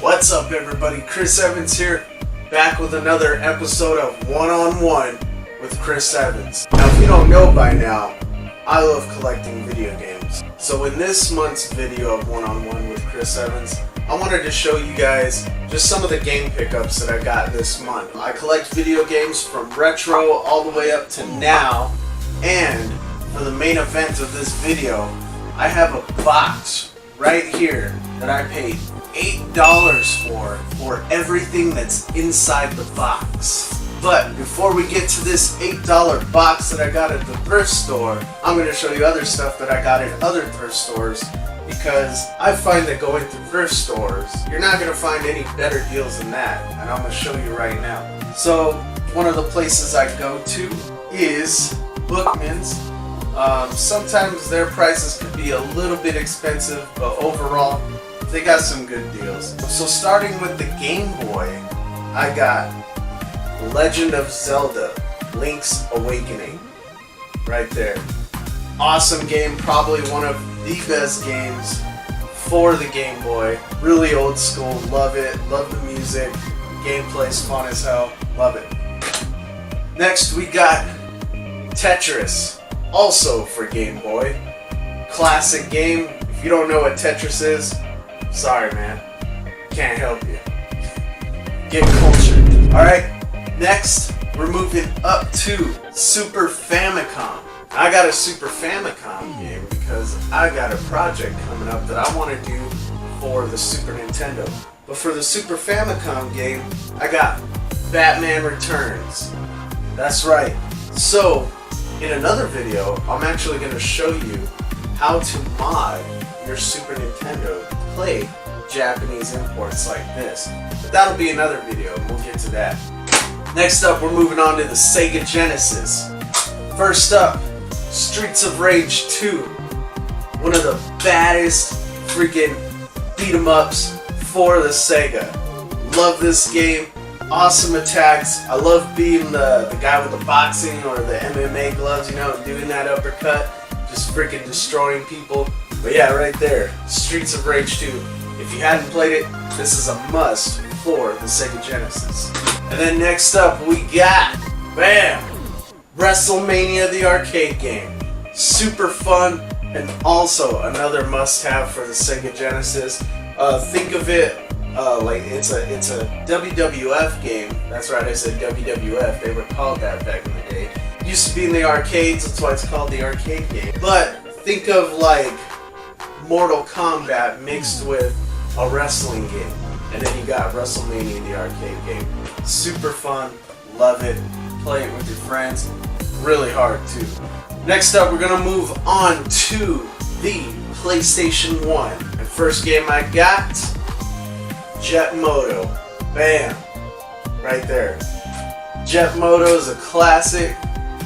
What's up, everybody? Chris Evans here, back with another episode of One-on-One with Chris Evans. Now, if you don't know by now, I love collecting video games. So in this month's video of One-on-One with Chris Evans, I wanted to show you guys just some of the game pickups that I got this month. I collect video games from retro all the way up to now, and for the main event of this video, I have a box right here that I paid $8 for everything that's inside the box. But before we get to this $8 box that I got at the thrift store, I'm going to show you other stuff that I got at other thrift stores, because I find that going to thrift stores, you're not going to find any better deals than that, and I'm going to show you right now. So one of the places I go to is Bookman's. Sometimes their prices could be a little bit expensive, but overall they got some good deals. So starting with the Game Boy, I got Legend of Zelda Link's Awakening right there. Awesome game, probably one of the best games for the Game Boy. Really old school, love it, love the music, gameplay's fun as hell, love it. Next we got Tetris, also for Game Boy. Classic game. If you don't know what Tetris is, sorry man, can't help you. Get cultured. Alright, next we're moving up to Super Famicom. I got a Super Famicom game because I got a project coming up that I want to do for the Super Nintendo. But for the Super Famicom game, I got Batman Returns. That's right. So in another video, I'm actually going to show you how to mod your Super Nintendo to play Japanese imports like this. But that'll be another video, and we'll get to that. Next up, we're moving on to the Sega Genesis. First up, Streets of Rage 2. One of the baddest freaking beat-em-ups for the Sega. Love this game. Awesome attacks. I love being the guy with the boxing or the MMA gloves, you know, doing that uppercut, just freaking destroying people. But yeah, right there, Streets of Rage 2. If you hadn't played it, this is a must for the Sega Genesis. And then next up, we got, bam, WrestleMania the arcade game. Super fun, and also another must-have for the Sega Genesis. Think of it like it's a WWF game. That's right, I said WWF. They were called that back in the day. It used to be in the arcades, that's why it's called the arcade game. But think of like Mortal Kombat mixed with a wrestling game. And then you got WrestleMania the arcade game. Super fun, love it, play it with your friends. Really hard too. Next up, we're gonna move on to the PlayStation 1. And first game I got, Jet Moto. Bam! Right there. Jet Moto is a classic,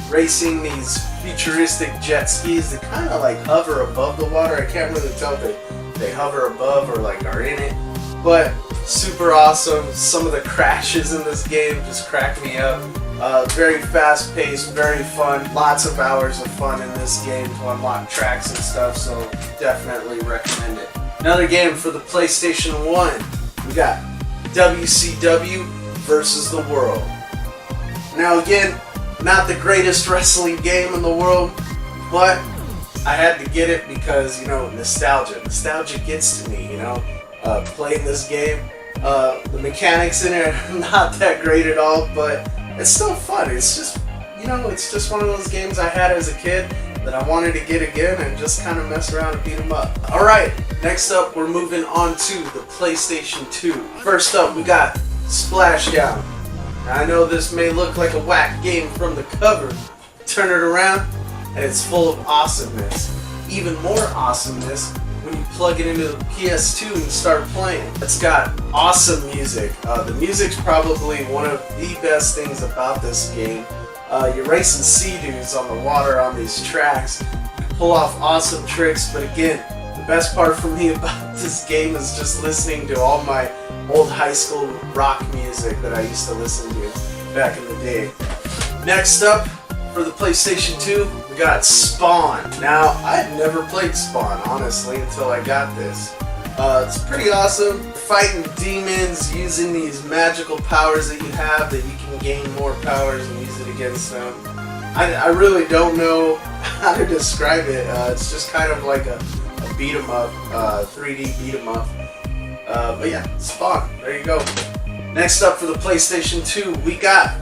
racing these futuristic jet skis that kind of like hover above the water. I can't really tell if they hover above or like are in it, but super awesome. Some of the crashes in this game just crack me up. Very fast paced, very fun. Lots of hours of fun in this game to unlock tracks and stuff, so definitely recommend it. Another game for the PlayStation 1, we got WCW versus the World. Now again, not the greatest wrestling game in the world, but I had to get it because, you know, nostalgia. Nostalgia gets to me, you know. Playing this game, the mechanics in it are not that great at all, but it's still fun. It's just, you know, it's just one of those games I had as a kid that I wanted to get again and just kind of mess around and beat them up. Alright, next up we're moving on to the PlayStation 2. First up we got Splashdown. Now I know this may look like a whack game from the cover. Turn it around and it's full of awesomeness. Even more awesomeness when you plug it into the PS2 and start playing. It's got awesome music. The music's probably one of the best things about this game. You're racing sea dudes on the water on these tracks. You can pull off awesome tricks, but again, the best part for me about this game is just listening to all my old high school rock music that I used to listen to back in the day. Next up, for the PlayStation 2, we got Spawn. Now, I'd never played Spawn, honestly, until I got this. It's pretty awesome. fighting demons using these magical powers that you have that you can gain more powers and use it against them. I really don't know how to describe it. It's just kind of like a beat 'em up, 3D beat 'em up. But yeah, it's fun. There you go. Next up for the PlayStation 2, we got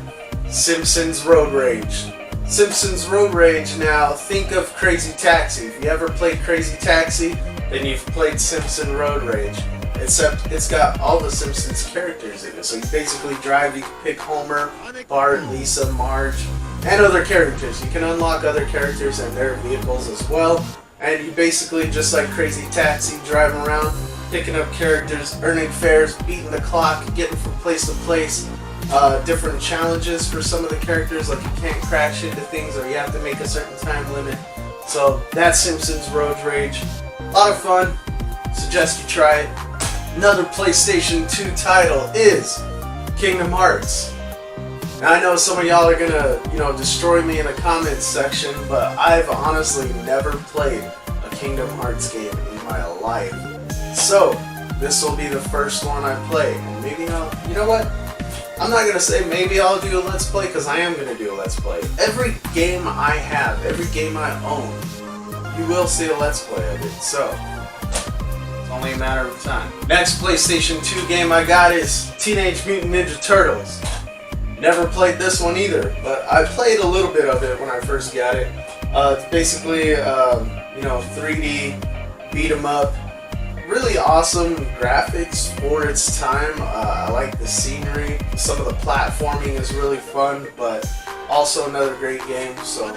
Simpsons Road Rage. Simpsons Road Rage, now think of Crazy Taxi. If you ever played Crazy Taxi, then you've played Simpson Road Rage. Except it's got all the Simpsons characters in it. So you basically drive, you can pick Homer, Bart, Lisa, Marge, and other characters. You can unlock other characters and their vehicles as well. And you basically, just like Crazy Taxi, driving around, picking up characters, earning fares, beating the clock, getting from place to place. Different challenges for some of the characters, like you can't crash into things or you have to make a certain time limit. So that's Simpsons Road Rage. A lot of fun. Suggest you try it. Another PlayStation 2 title is Kingdom Hearts. Now I know some of y'all are gonna, destroy me in the comments section, but I've honestly never played a Kingdom Hearts game in my life. So this will be the first one I play, and maybe you know what? I'm not going to say maybe I'll do a Let's Play, because I am going to do a Let's Play. Every game I have, every game I own, you will see a Let's Play of it, so it's only a matter of time. Next PlayStation 2 game I got is Teenage Mutant Ninja Turtles. Never played this one either, but I played a little bit of it when I first got it. It's basically, 3D beat 'em up. Really awesome graphics for its time. I like the scenery. Some of the platforming is really fun, but also another great game, so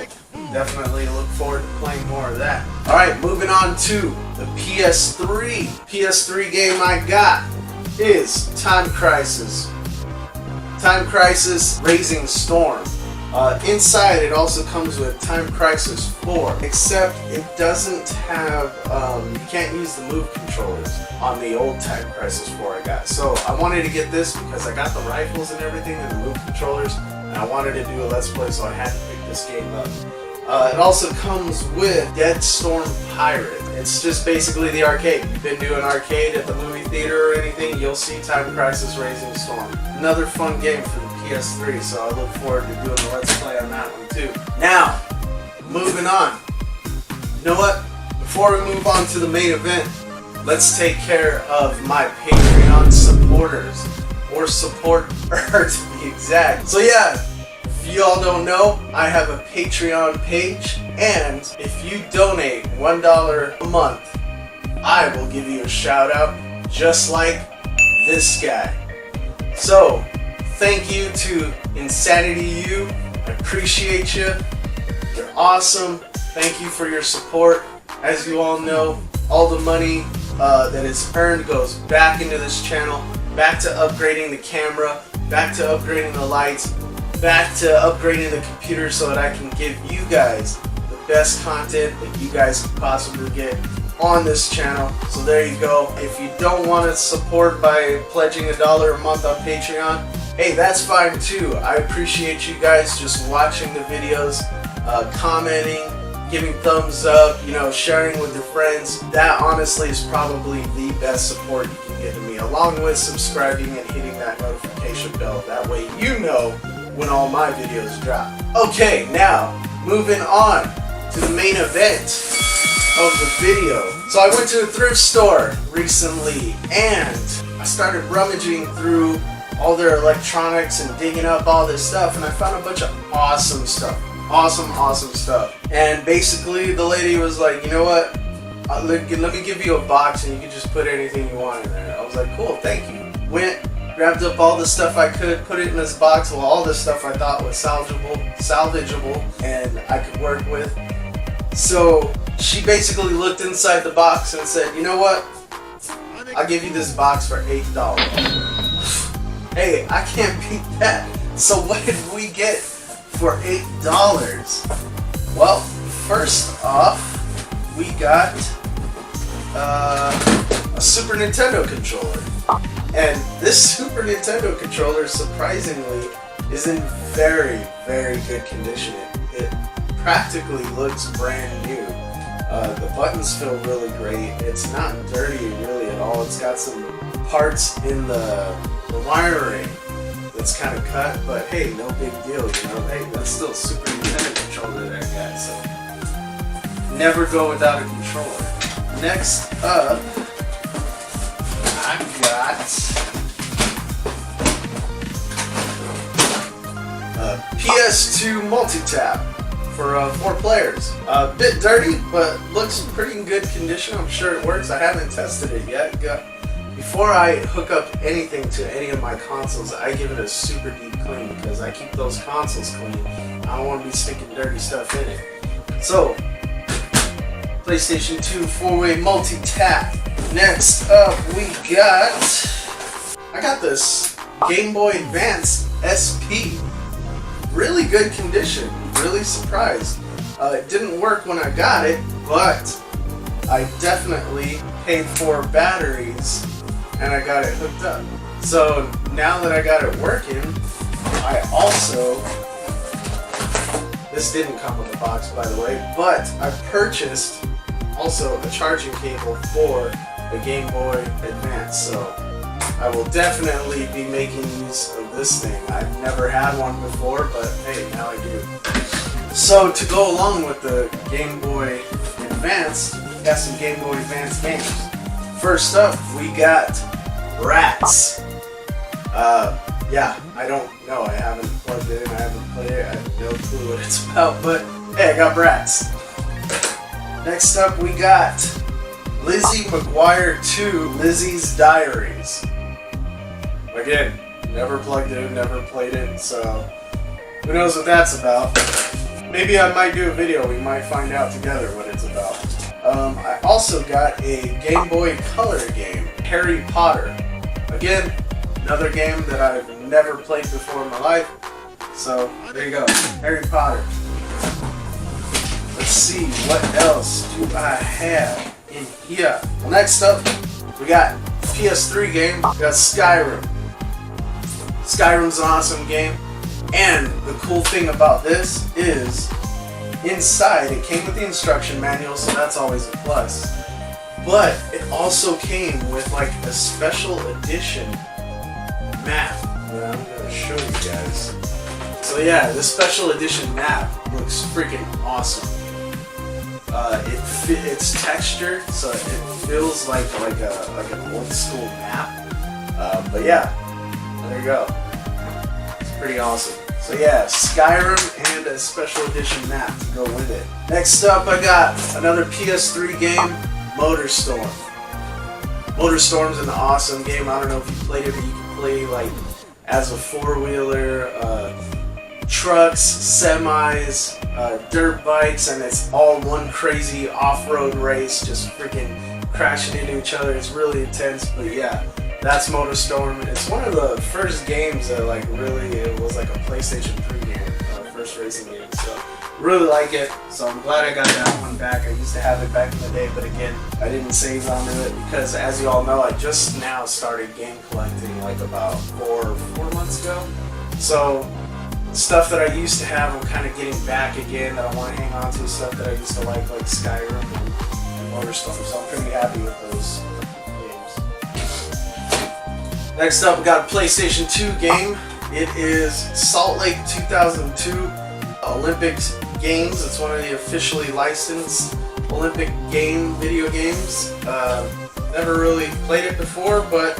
definitely look forward to playing more of that. Alright, moving on to the PS3. PS3 game I got is Time Crisis. Time Crisis Raising Storm. Inside it also comes with Time Crisis 4, except it doesn't have, you can't use the move controllers on the old Time Crisis 4 I got. So I wanted to get this because I got the rifles and everything and the move controllers, and I wanted to do a Let's Play, so I had to pick this game up. It also comes with Dead Storm Pirate. It's just basically the arcade. You've been doing arcade at the movie theater or anything, you'll see Time Crisis Raising Storm. Another fun game for the PS3, so I look forward to doing the Let's Play on that one too. Now, moving on. You know what? Before we move on to the main event, let's take care of my Patreon supporters, or supporter to be exact. So yeah, if you all don't know, I have a Patreon page, and if you donate $1 a month, I will give you a shout out just like this guy. So, thank you to Insanity U. I appreciate you. You're awesome. Thank you for your support. As you all know, all the money that is earned goes back into this channel, back to upgrading the camera, back to upgrading the lights, back to upgrading the computer so that I can give you guys the best content that you guys could possibly get on this channel. So there you go. If you don't want to support by pledging $1 a month on Patreon, hey, that's fine too. I appreciate you guys just watching the videos, commenting, giving thumbs up, sharing with your friends. That honestly is probably the best support you can give to me, along with subscribing and hitting that notification bell. That way you know when all my videos drop. Okay, now moving on to the main event of the video. So I went to a thrift store recently and I started rummaging through all their electronics and digging up all this stuff, and I found a bunch of awesome stuff. Awesome stuff. And basically the lady was like, you know what, let me give you a box and you can just put anything you want in there. I was like, cool, thank you. Went, grabbed up all the stuff I could, put it in this box. Well, all this stuff I thought was salvageable and I could work with. So she basically looked inside the box and said, you know what, I'll give you this box for $8. Hey, I can't beat that. So what did we get for $8? Well, first off, we got a Super Nintendo controller. And this Super Nintendo controller, surprisingly, is in very, very good condition. It practically looks brand new. The buttons feel really great. It's not dirty really at all. It's got some parts in the wiring that's kind of cut, but hey, no big deal, you know. Hey, that's still a Super Nintendo controller that I got, so never go without a controller. Next up, I got a PS2 multi-tap for 4 players. A bit dirty, but looks pretty in good condition. I'm sure it works. I haven't tested it yet. Before I hook up anything to any of my consoles, I give it a super deep clean because I keep those consoles clean. I don't want to be sticking dirty stuff in it. So, PlayStation 2 4-way multi-tap. Next up, I got this Game Boy Advance SP. Really good condition. Really surprised. It didn't work when I got it, but I definitely paid for batteries and I got it hooked up. So now that I got it working, I also, this didn't come with the box by the way, but I purchased also a charging cable for the Game Boy Advance. So I will definitely be making use of this thing. I've never had one before, but hey, now I do. So to go along with the Game Boy Advance, we got some Game Boy Advance games. First up, we got Rats. Yeah, I don't know. I haven't plugged it in. I haven't played it. I have no clue what it's about, but hey, I got Rats. Next up, we got Lizzie McGuire 2, Lizzie's Diaries. Again, never plugged it in, never played it, so who knows what that's about. Maybe I might do a video, we might find out together what it's about. I also got a Game Boy Color game, Harry Potter. Again, another game that I've never played before in my life. So, there you go, Harry Potter. Let's see, what else do I have in here? Well, next up, we got PS3 game, we got Skyrim. Skyrim's an awesome game, and the cool thing about this is inside it came with the instruction manual, so that's always a plus, but it also came with like a special edition map that I'm going to show you guys. So yeah, this special edition map looks freaking awesome. It's textured, so it feels like an old school map, but yeah, there you go. It's pretty awesome. So yeah, Skyrim and a special edition map to go with it. Next up, I got another PS3 game, MotorStorm. MotorStorm's an awesome game. I don't know if you played it, but you can play like as a four-wheeler, trucks, semis, dirt bikes, and it's all one crazy off-road race, just freaking crashing into each other. It's really intense, but yeah. That's MotorStorm. It's one of the first games that like really, it was like a PlayStation 3 game, first racing game. So really like it. So I'm glad I got that one back. I used to have it back in the day, but again, I didn't save onto it because, as you all know, I just now started game collecting like about four months ago. So stuff that I used to have, I'm kind of getting back again that I want to hang on to. Stuff that I used to like Skyrim and MotorStorm. So I'm pretty happy with those. Next up, we got a PlayStation 2 game. It is Salt Lake 2002 Olympics Games. It's one of the officially licensed Olympic video games. Never really played it before, but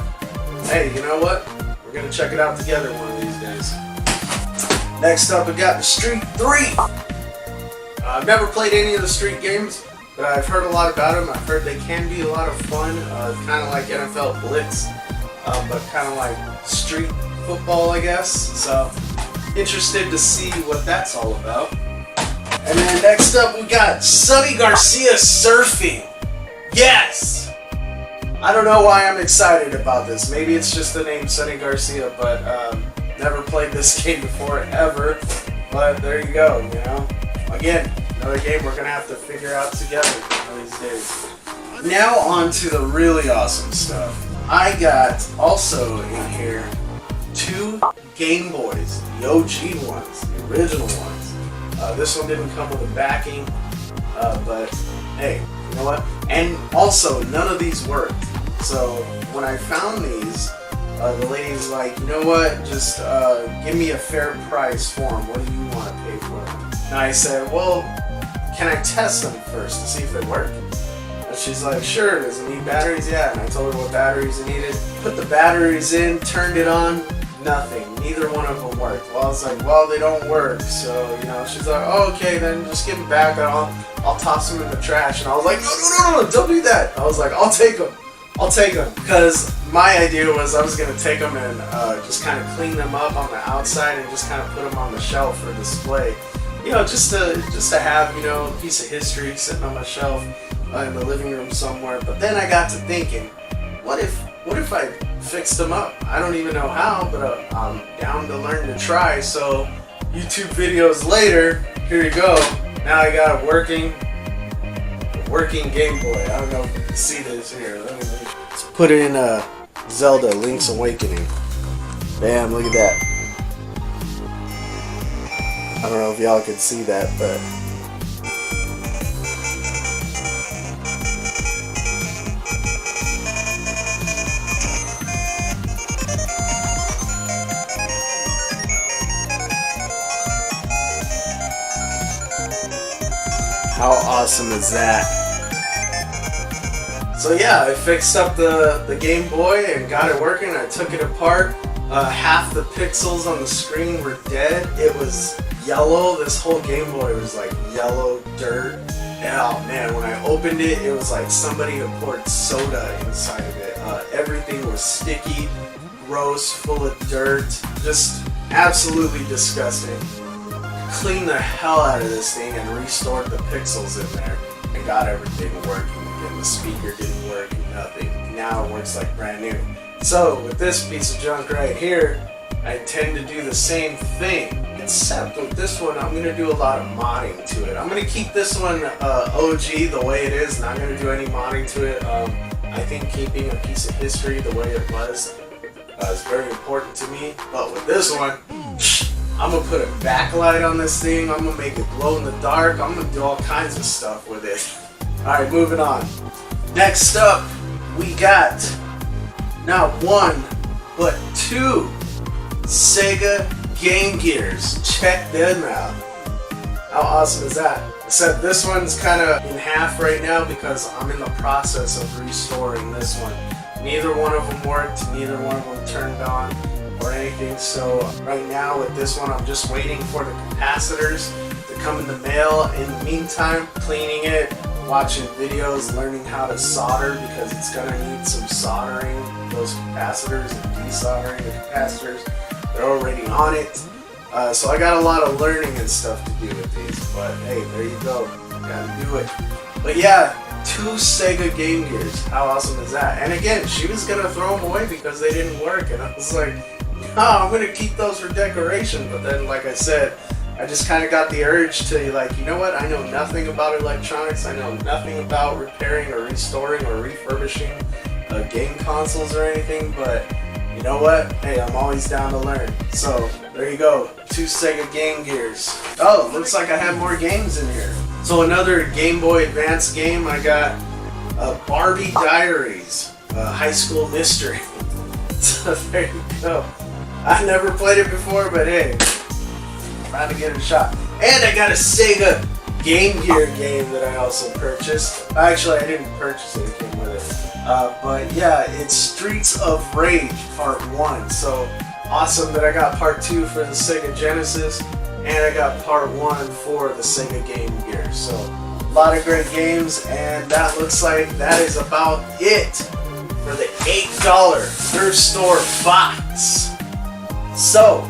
hey, you know what? We're gonna check it out together one of these days. Next up, we got the Street 3. I've never played any of the Street games, but I've heard a lot about them. I've heard they can be a lot of fun, kind of like NFL Blitz. But kind of like street football, I guess. So, interested to see what that's all about. And then next up, we got Sonny Garcia Surfing. Yes! I don't know why I'm excited about this. Maybe it's just the name Sonny Garcia, but never played this game before, ever. But there you go, you know. Again, another game we're going to have to figure out together one of these days. Now on to the really awesome stuff. I got also in here 2 Game Boys, the OG ones, the original ones. This one didn't come with a backing, but hey, you know what? And also, none of these worked. So when I found these, the lady's like, you know what, just give me a fair price for them. What do you want to pay for them? And I said, well, can I test them first to see if they work? And she's like, sure, does it need batteries? Yeah. And I told her what batteries it needed. Put the batteries in, turned it on, nothing. Neither one of them worked. Well, I was like, well, they don't work. So, you know, she's like, oh, okay, then just give them back and I'll toss them in the trash. And I was like, no, don't do that. I was like, I'll take them. Because my idea was I was going to take them and just kind of clean them up on the outside and just kind of put them on the shelf for display. You know, just to have, you know, a piece of history sitting on my shelf in the living room somewhere. But then I got to thinking, what if I fixed them up? I don't even know how, but I'm down to learn to try. So YouTube videos later, here you go. Now I got a working Game Boy. I don't know if you can see this here. Let's put in Zelda Link's Awakening. Bam, look at that. I don't know if y'all can see that, but how awesome is that? So yeah, I fixed up the Game Boy and got it working. I took it apart. Half the pixels on the screen were dead. It was yellow. This whole Game Boy was like yellow dirt. And oh man, when I opened it, it was like somebody had poured soda inside of it. Everything was sticky, gross, full of dirt. Just absolutely disgusting. Cleaned the hell out of this thing and restored the pixels in there and got everything working again. The speaker didn't work, nothing. Now it works like brand new. So with this piece of junk right here, I intend to do the same thing, except with this one I'm going to do a lot of modding to it. I'm going to keep this one OG the way it is, not going to do any modding to it. I think keeping a piece of history the way it was is very important to me. But with this one, I'm going to put a backlight on this thing. I'm going to make it glow in the dark. I'm going to do all kinds of stuff with it. Alright, moving on. Next up, we got not one, but two Sega Game Gears. Check them out. How awesome is that? Except this one's kind of in half right now because I'm in the process of restoring this one. Neither one of them worked, neither one of them turned on or anything. So right now with this one, I'm just waiting for the capacitors to come in the mail. In the meantime, cleaning it, watching videos, learning how to solder because it's gonna need some soldering those capacitors and desoldering the capacitors. They're already on it. So I got a lot of learning and stuff to do with these, but hey, there you go. Gotta do it. But yeah, two Sega Game Gears. How awesome is that? And again, she was gonna throw them away because they didn't work, and I was like, no, I'm gonna keep those for decoration. But then, like I said, I just kind of got the urge to like, you know what? I know nothing about electronics. I know nothing about repairing or restoring or refurbishing game consoles or anything, but you know what? Hey, I'm always down to learn. So there you go, two Sega Game Gears. Oh, looks like I have more games in here. So another Game Boy Advance game, I got Barbie Diaries, High School Mystery. So there you go. I never played it before, but hey, I'm about to get it a shot. And I got a Sega Game Gear game that I also purchased. Actually, I didn't purchase it, it came with it. But yeah, it's Streets of Rage Part 1. So awesome that I got Part 2 for the Sega Genesis, and I got Part 1 for the Sega Game Gear. So a lot of great games, and that looks like that is about it for the $8 thrift store box. So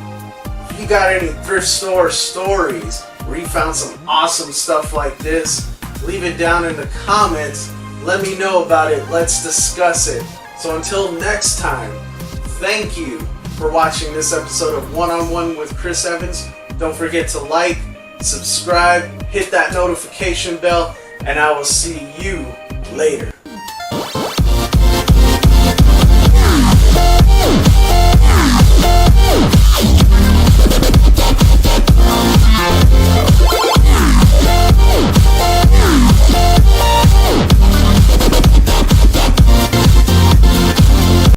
if you got any thrift store stories where you found some awesome stuff like this, leave it down in the comments. Let me know about it. Let's discuss it. So until next time, thank you for watching this episode of One on One with Chris Evans. Don't forget to like, subscribe, hit that notification bell, and I will see you later.